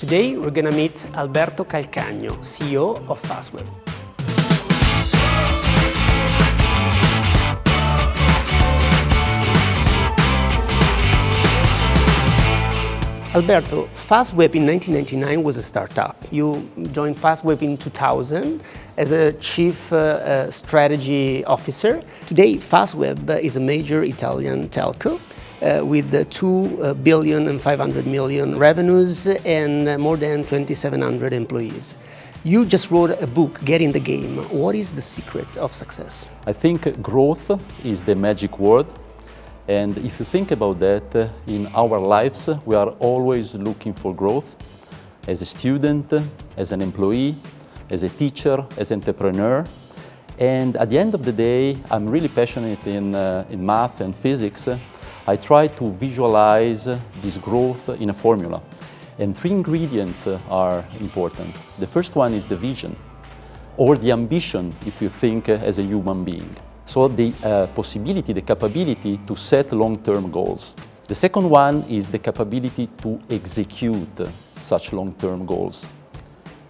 Today we're going to meet Alberto Calcagno, CEO of Fastweb. Alberto, Fastweb in 1999 was a startup. You joined Fastweb in 2000 as a chief strategy officer. Today, Fastweb is a major Italian telco with 2 billion and 500 million revenues and more than 2,700 employees. You just wrote a book, Get in the Game. What is the secret of success? I think growth is the magic word. And if you think about that, in our lives, we are always looking for growth as a student, as an employee, as a teacher, as an entrepreneur. And at the end of the day, I'm really passionate in math and physics. I try to visualize this growth in a formula. And 3 ingredients are important. The first one is the vision, or the ambition, if you think as a human being. So the possibility, the capability to set long-term goals. The second one is the capability to execute such long-term goals.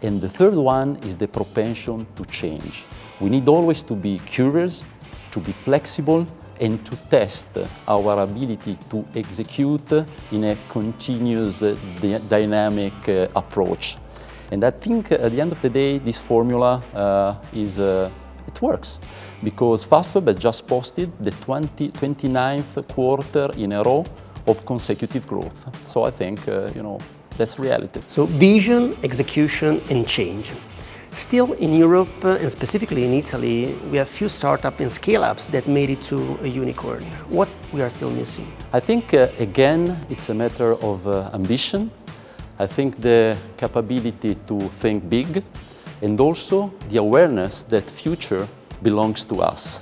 And the third one is the propension to change. We need always to be curious, to be flexible, and to test our ability to execute in a continuous, dynamic approach. And I think at the end of the day, this formula it works, because Fastweb has just posted the 29th quarter in a row of consecutive growth. So I think, that's reality. So vision, execution, and change. Still in Europe, and specifically in Italy, we have few startups and scale-ups that made it to a unicorn. What we are still missing? I think, again, it's a matter of ambition. I think the capability to think big, and also the awareness that future belongs to us.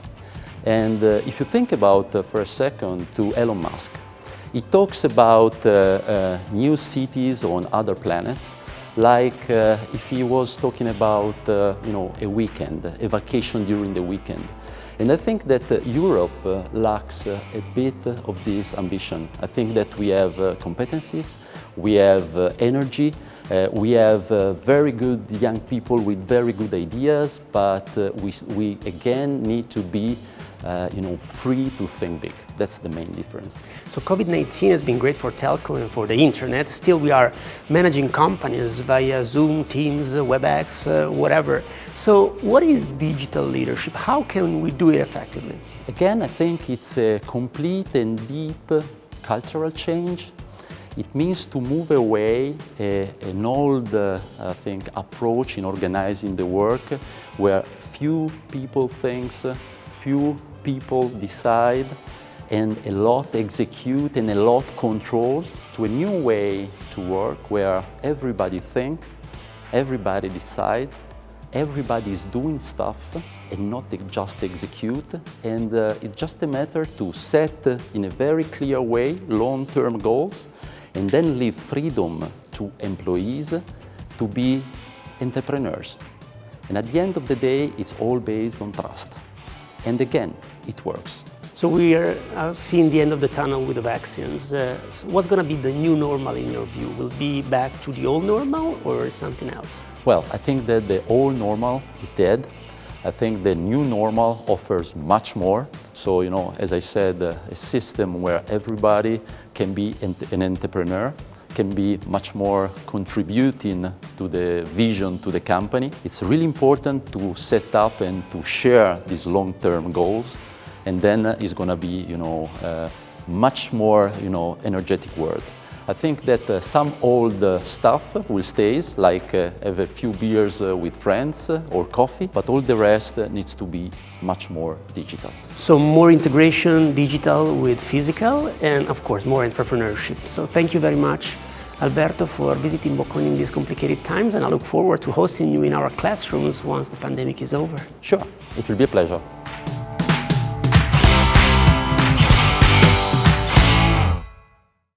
And if you think about, for a second, to Elon Musk, he talks about new cities on other planets, like if he was talking about a weekend, a vacation during the weekend. And I think that Europe lacks a bit of this ambition. I think that we have competencies, we have energy, we have very good young people with very good ideas, but we again need to be free to think big. That's the main difference. So COVID-19 has been great for telco and for the internet. Still, we are managing companies via Zoom, Teams, WebEx, whatever. So what is digital leadership? How can we do it effectively? Again, I think it's a complete and deep cultural change. It means to move away an old, approach in organizing the work, where few people think, few people decide, and a lot execute and a lot controls, to a new way to work where everybody think, everybody decide, everybody is doing stuff and not just execute. And it's just a matter to set in a very clear way long-term goals, and then leave freedom to employees to be entrepreneurs. And at the end of the day, it's all based on trust. And again, it works. So we are seeing the end of the tunnel with the vaccines. So what's going to be the new normal in your view? Will it be back to the old normal or something else? Well, I think that the old normal is dead. I think the new normal offers much more. So, as I said, a system where everybody can be an entrepreneur, can be much more contributing to the vision, to the company. It's really important to set up and to share these long-term goals, and then it's going to be, much more, energetic world. I think that some old stuff will stay, like have a few beers with friends or coffee, but all the rest needs to be much more digital. So more integration, digital with physical, and of course more entrepreneurship. So thank you very much, Alberto, for visiting Bocconi in these complicated times, and I look forward to hosting you in our classrooms once the pandemic is over. Sure, it will be a pleasure.